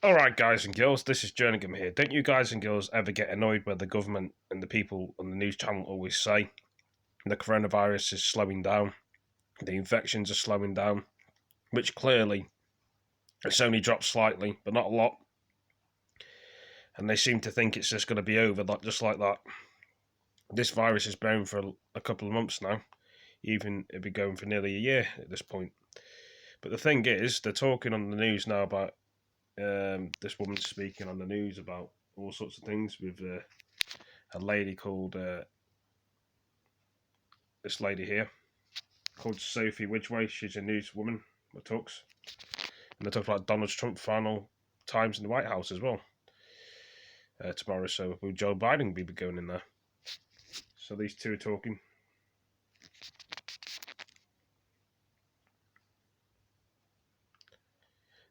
Alright, guys and girls, this is jerninhgam here. Don't you guys and girls ever get annoyed where the government and the people on the news channel always say the coronavirus is slowing down, the infections are slowing down, which clearly it's only dropped slightly, but not a lot, and they seem to think it's just going to be over just like that. This virus has been for a couple of months now, even it'd be going for nearly a year at this point. But the thing is, they're talking on the news now about this woman speaking on the news about all sorts of things with a lady called this lady here called Sophie Widgway. She's a newswoman that talks, and they talk about Donald Trump final times in the White House as well tomorrow. So will Joe Biden be going in there? So these two are talking.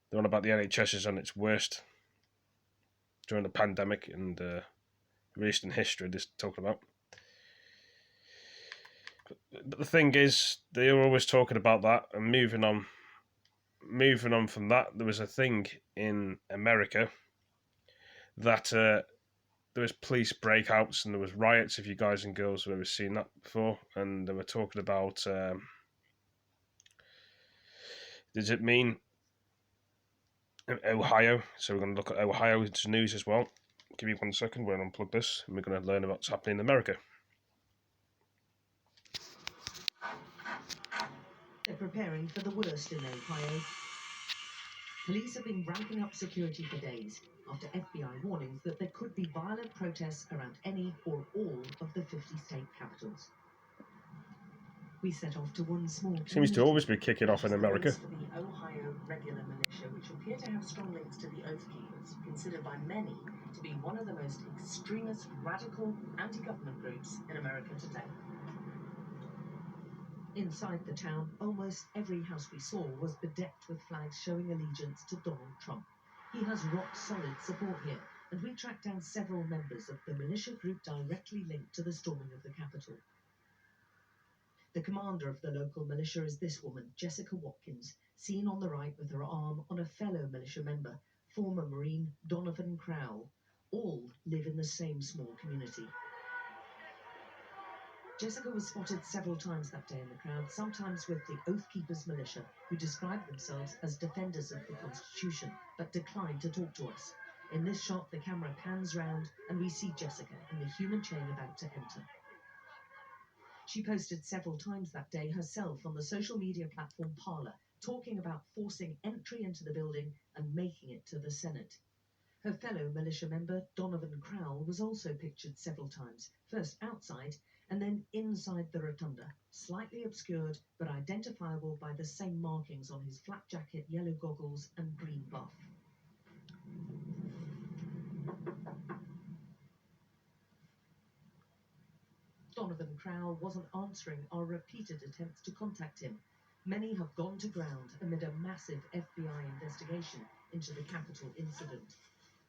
They're on about the NHS is on its worst during the pandemic and recent history. This talking about. But the thing is, they are always talking about that and moving on. Moving on from that, there was a thing in America that there was police breakouts and there was riots. If you guys and girls have ever seen that before, and they were talking about, does it mean Ohio? So we're going to look at Ohio's news as well. Give me 1 second. We're going to unplug this, and we're going to learn about what's happening in America. They're preparing for the worst in Ohio. Police have been ramping up security for days after FBI warnings that there could be violent protests around any or all of the 50 state capitals. We set off to one small Seems to always be kicking off in America. For the Ohio regular militia, which appear to have strong links to the Oath Keepers, considered by many to be one of the most extremist, radical, anti-government groups in America today. Inside the town, almost every house we saw was bedecked with flags showing allegiance to Donald Trump. He has rock-solid support here, and we tracked down several members of the militia group directly linked to the storming of the Capitol. The commander of the local militia is this woman, Jessica Watkins, seen on the right with her arm on a fellow militia member, former Marine Donovan Crowell. All live in the same small community. Jessica was spotted several times that day in the crowd, sometimes with the Oath Keepers militia, who described themselves as defenders of the Constitution, but declined to talk to us. In this shot, the camera pans round, and we see Jessica in the human chain about to enter. She posted several times that day herself on the social media platform Parler, talking about forcing entry into the building and making it to the Senate. Her fellow militia member, Donovan Crowell, was also pictured several times, first outside and then inside the rotunda, slightly obscured but identifiable by the same markings on his flat jacket, yellow goggles and green buff. Donovan Crowell wasn't answering our repeated attempts to contact him. Many have gone to ground amid a massive FBI investigation into the Capitol incident.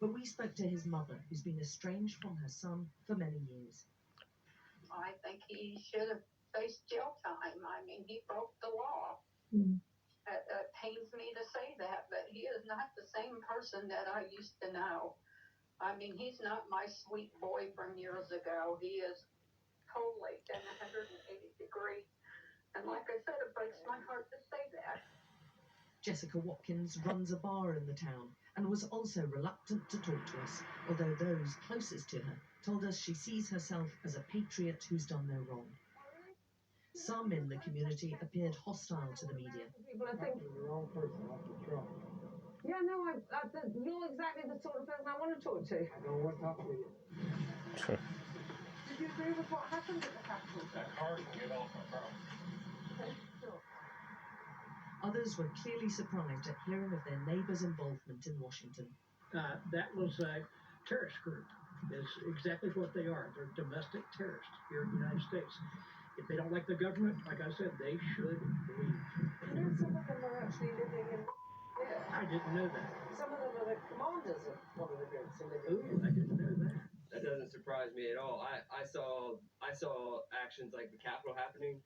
But we spoke to his mother, who's been estranged from her son for many years. I think he should have faced jail time. I mean, he broke the law. It pains me to say that, but he is not the same person that I used to know. I mean, he's not my sweet boy from years ago. He is totally been 180 degree. And like I said, it breaks my heart to say that. Jessica Watkins runs a bar in the town and was also reluctant to talk to us, although those closest to her told us she sees herself as a patriot who's done no wrong. Some in the community appeared hostile to the media. People, I think you're the wrong person after Trump. Yeah, no, you're exactly the sort of person I want to talk to. I don't want to talk to you. Did you agree with what happened at the Capitol? That hard to get off my problem. Okay, sure. Others were clearly surprised at hearing of their neighbors' involvement in Washington. That was a terrorist group. Is exactly what they are. They're domestic terrorists here in the United States. If they don't like the government, like I said, they should leave. You know, some of them are actually living in. Yeah. I didn't know that. Some of them are the commanders of one of the groups are living. Ooh, I didn't know that. That doesn't surprise me at all. I saw actions like the Capitol happening.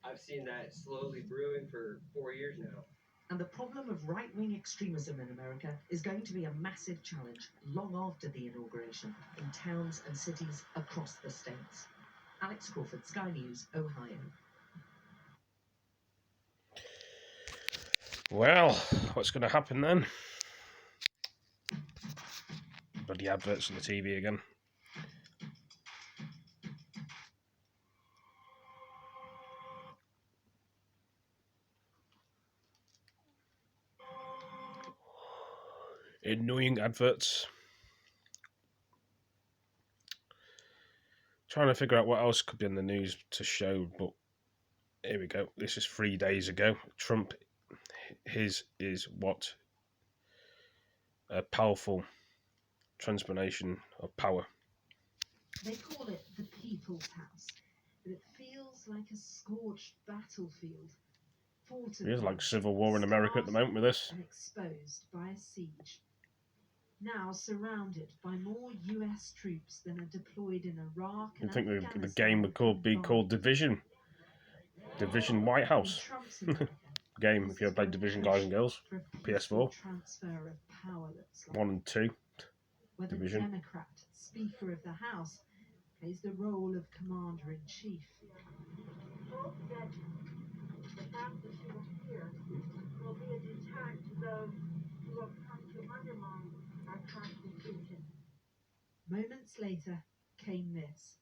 I've seen that slowly brewing for 4 years now. And the problem of right-wing extremism in America is going to be a massive challenge long after the inauguration in towns and cities across the states. Alex Crawford, Sky News, Ohio. Well, what's going to happen then? Bloody adverts on the TV again. Annoying adverts. Trying to figure out what else could be in the news to show, but here we go. This is 3 days ago. Trump, his is what? A powerful transformation of power. They call it the People's House, but it feels like a scorched battlefield. It is like civil war in America at the moment with this. And exposed by a siege. Now surrounded by more US troops than are deployed in Iraq and You'd think the game would be called Division. Division White House. Game, if you ever played Division, guys and girls. PS4. Transfer of power looks like. 1 and 2. Whether Division. Democrat Speaker of the House plays the role of Commander-in-Chief. Hope that the fact that she was here will be a deterrent to those who have come to undermine our Constitution. Moments later came this.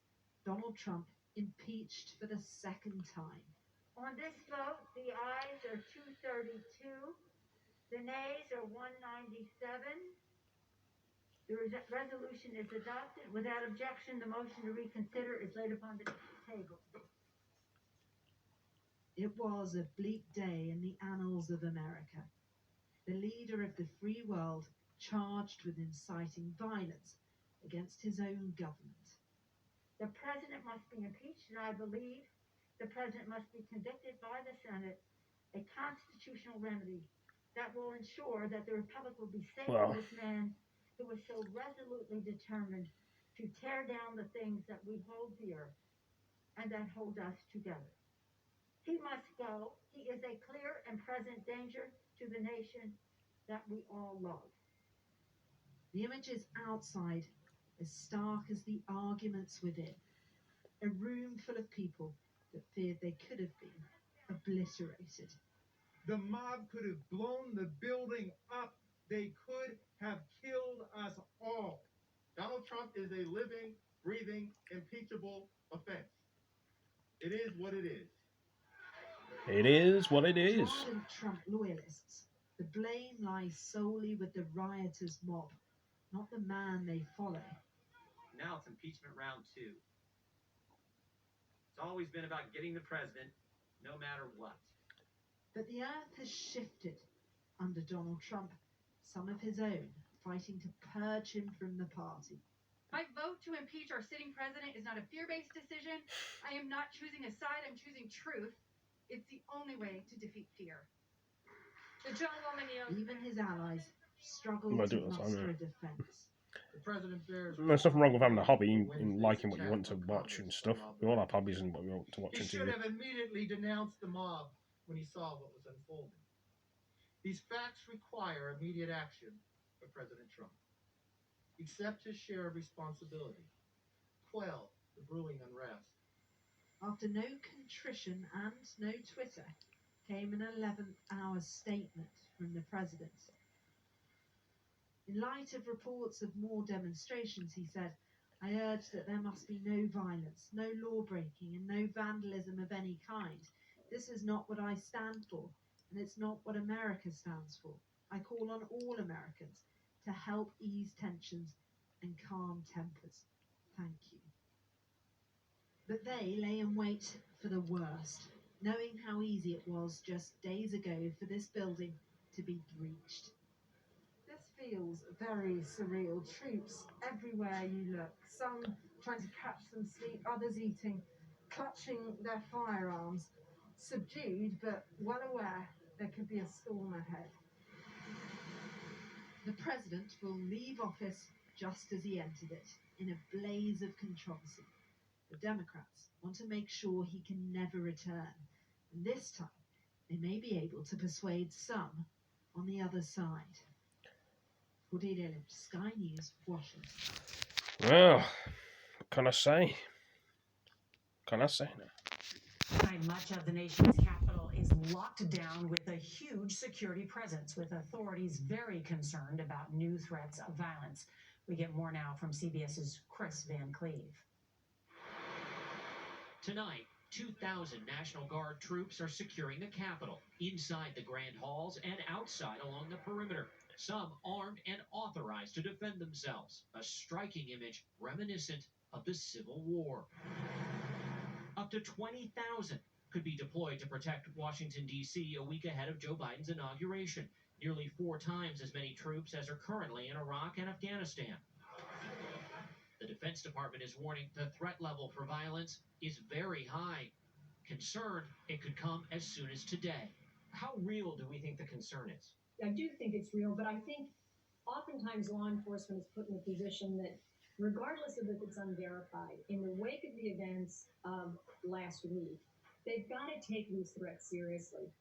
Donald Trump impeached for the second time. On this vote, the ayes are 232, the nays are 197. The resolution is adopted. Without objection, the motion to reconsider is laid upon the table. It was a bleak day in the annals of America. The leader of the free world charged with inciting violence against his own government. The president must be impeached, and I believe the president must be convicted by the Senate, a constitutional remedy that will ensure that the republic will be safe for this man who was so resolutely determined to tear down the things that we hold dear and that hold us together. He must go. He is a clear and present danger to the nation that we all love. The images outside as stark as the arguments within. A room full of people that feared they could have been obliterated. The mob could have blown the building up. They could have killed us all. Donald Trump is a living, breathing, impeachable offense. It is what it is. It is what it is. Ardent Trump loyalists, the blame lies solely with the rioters' mob, not the man they follow. Now it's impeachment round 2. It's always been about getting the president, no matter what. But the earth has shifted under Donald Trump, some of his own fighting to purge him from the party. My vote to impeach our sitting president is not a fear-based decision. I am not choosing a side, I'm choosing truth. It's the only way to defeat fear. The gentlewoman yields. Even his allies struggle to muster a defense. The president bears. There's nothing wrong with having a hobby and liking what you want to watch and stuff. We all have hobbies and what we want to watch He on should TV. have immediately denounced the mob when he saw what was unfolding. These facts require immediate action for President Trump. Accept his share of responsibility. Quell the brewing unrest. After no contrition and no Twitter, came an 11th-hour statement from the president. In light of reports of more demonstrations, he said, I urge that there must be no violence, no law-breaking, and no vandalism of any kind. This is not what I stand for, and it's not what America stands for. I call on all Americans to help ease tensions and calm tempers. Thank you. But they lay in wait for the worst, knowing how easy it was just days ago for this building to be breached. This feels very surreal. Troops everywhere you look. Some trying to catch some sleep, others eating, clutching their firearms, subdued but well aware there could be a storm ahead. The president will leave office just as he entered it, in a blaze of controversy. The Democrats want to make sure he can never return. And this time, they may be able to persuade some on the other side. Cordelia Lynch, Sky News, Washington. Well, what can I say? Can I say now? Much of the nation's capital is locked down with a huge security presence, with authorities very concerned about new threats of violence. We get more now from CBS's Chris Van Cleve. Tonight, 2,000 National Guard troops are securing the Capitol, inside the Grand Halls and outside along the perimeter. Some armed and authorized to defend themselves, a striking image reminiscent of the Civil War. Up to 20,000 could be deployed to protect Washington, D.C. a week ahead of Joe Biden's inauguration, nearly 4 times as many troops as are currently in Iraq and Afghanistan. The Defense Department is warning the threat level for violence is very high. Concerned it could come as soon as today. How real do we think the concern is? I do think it's real, but I think oftentimes law enforcement is put in a position that, regardless of if it's unverified, in the wake of the events of last week, they've got to take these threats seriously.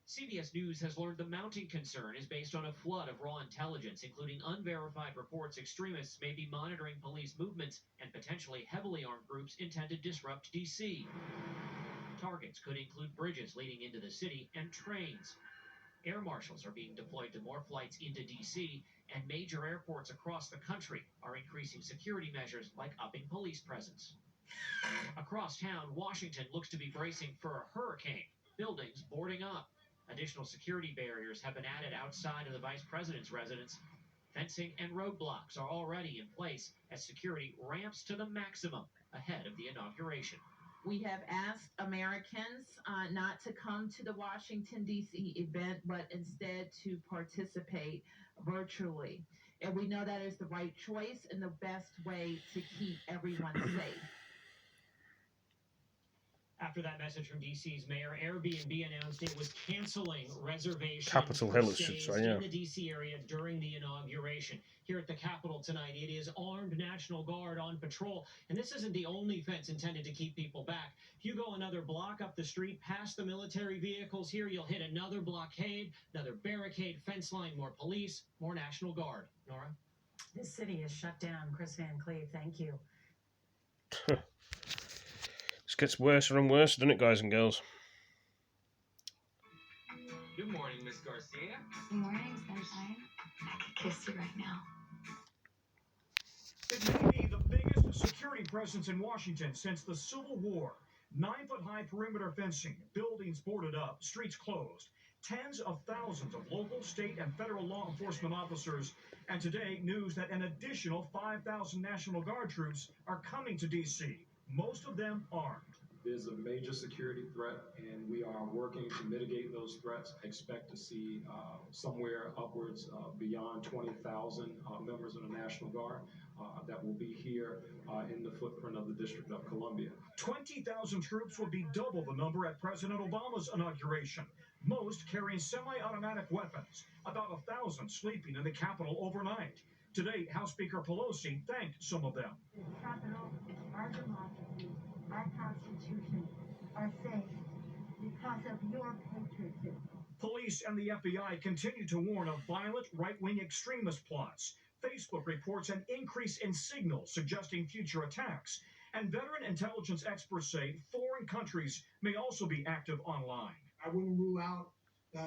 CBS News has learned the mounting concern is based on a flood of raw intelligence, including unverified reports extremists may be monitoring police movements and potentially heavily armed groups intent to disrupt D.C. Targets could include bridges leading into the city and trains. Air marshals are being deployed to more flights into D.C., and major airports across the country are increasing security measures like upping police presence. Across town, Washington looks to be bracing for a hurricane, buildings boarding up. Additional security barriers have been added outside of the vice president's residence. Fencing and roadblocks are already in place as security ramps to the maximum ahead of the inauguration. We have asked Americans not to come to the Washington, D.C. event, but instead to participate virtually. And we know that is the right choice and the best way to keep everyone safe. After that message from D.C.'s mayor, Airbnb announced it was canceling reservations Capitol for Hill, it should stays say, yeah. in the D.C. area during the inauguration. Here at the Capitol tonight, it is armed National Guard on patrol. And this isn't the only fence intended to keep people back. If you go another block up the street past the military vehicles here, you'll hit another blockade, another barricade, fence line, more police, more National Guard. Nora? This city is shut down. Chris Van Cleve, thank you. This gets worse and worse, doesn't it, guys and girls? Good morning, Miss Garcia. Good morning, Sunshine. I could kiss you right now. It may be the biggest security presence in Washington since the Civil War. 9-foot-high perimeter fencing, buildings boarded up, streets closed. Tens of thousands of local, state, and federal law enforcement officers. And today, news that an additional 5,000 National Guard troops are coming to D.C., most of them armed. There's a major security threat, and we are working to mitigate those threats. I expect to see somewhere upwards beyond 20,000 members of the National Guard that will be here in the footprint of the District of Columbia. 20,000 troops would be double the number at President Obama's inauguration, most carrying semi-automatic weapons, about 1,000 sleeping in the Capitol overnight. Today, House Speaker Pelosi thanked some of them. The Capitol, our democracy, our Constitution are safe because of your patriotism. Police and the FBI continue to warn of violent right-wing extremist plots. Facebook reports an increase in signals suggesting future attacks. And veteran intelligence experts say foreign countries may also be active online. I wouldn't rule out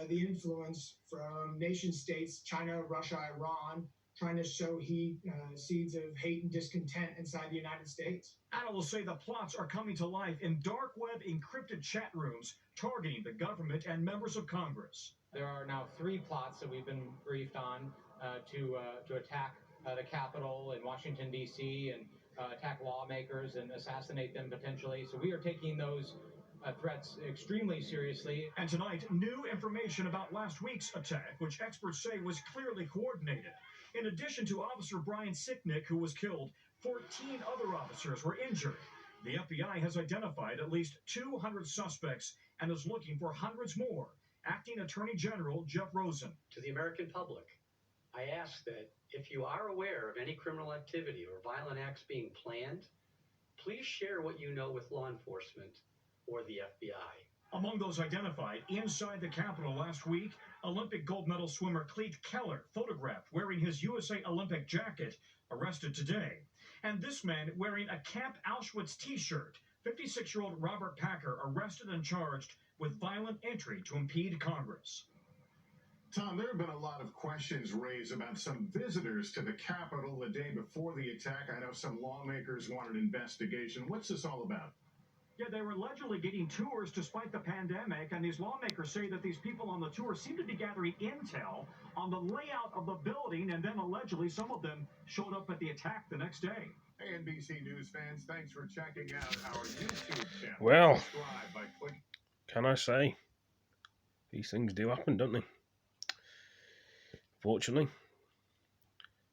the influence from nation states, China, Russia, Iran, trying to sow seeds of hate and discontent inside the United States. Analysts say the plots are coming to life in dark web encrypted chat rooms targeting the government and members of Congress. There are now 3 plots that we've been briefed on to attack the Capitol in Washington, D.C., and attack lawmakers and assassinate them potentially. So we are taking those threats extremely seriously. And tonight, new information about last week's attack, which experts say was clearly coordinated. In addition to Officer Brian Sicknick, who was killed, 14 other officers were injured. The FBI has identified at least 200 suspects and is looking for hundreds more. Acting Attorney General Jeff Rosen. To the American public, I ask that if you are aware of any criminal activity or violent acts being planned, please share what you know with law enforcement or the FBI. Among those identified inside the Capitol last week, Olympic gold medal swimmer Cleet Keller, photographed wearing his USA Olympic jacket, arrested today. And this man wearing a Camp Auschwitz t-shirt, 56-year-old Robert Packer, arrested and charged with violent entry to impede Congress. Tom, there have been a lot of questions raised about some visitors to the Capitol the day before the attack. I know some lawmakers want an investigation. What's this all about? Yeah, they were allegedly getting tours despite the pandemic, and these lawmakers say that these people on the tour seem to be gathering intel on the layout of the building, and then allegedly some of them showed up at the attack the next day. Hey, NBC News fans, thanks for checking out our YouTube channel. Well, subscribe by clicking. Can I say, these things do happen, don't they? Fortunately.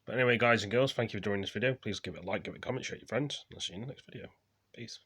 But anyway, guys and girls, thank you for joining this video. Please give it a like, give it a comment, share it with your friends. I'll see you in the next video. Peace.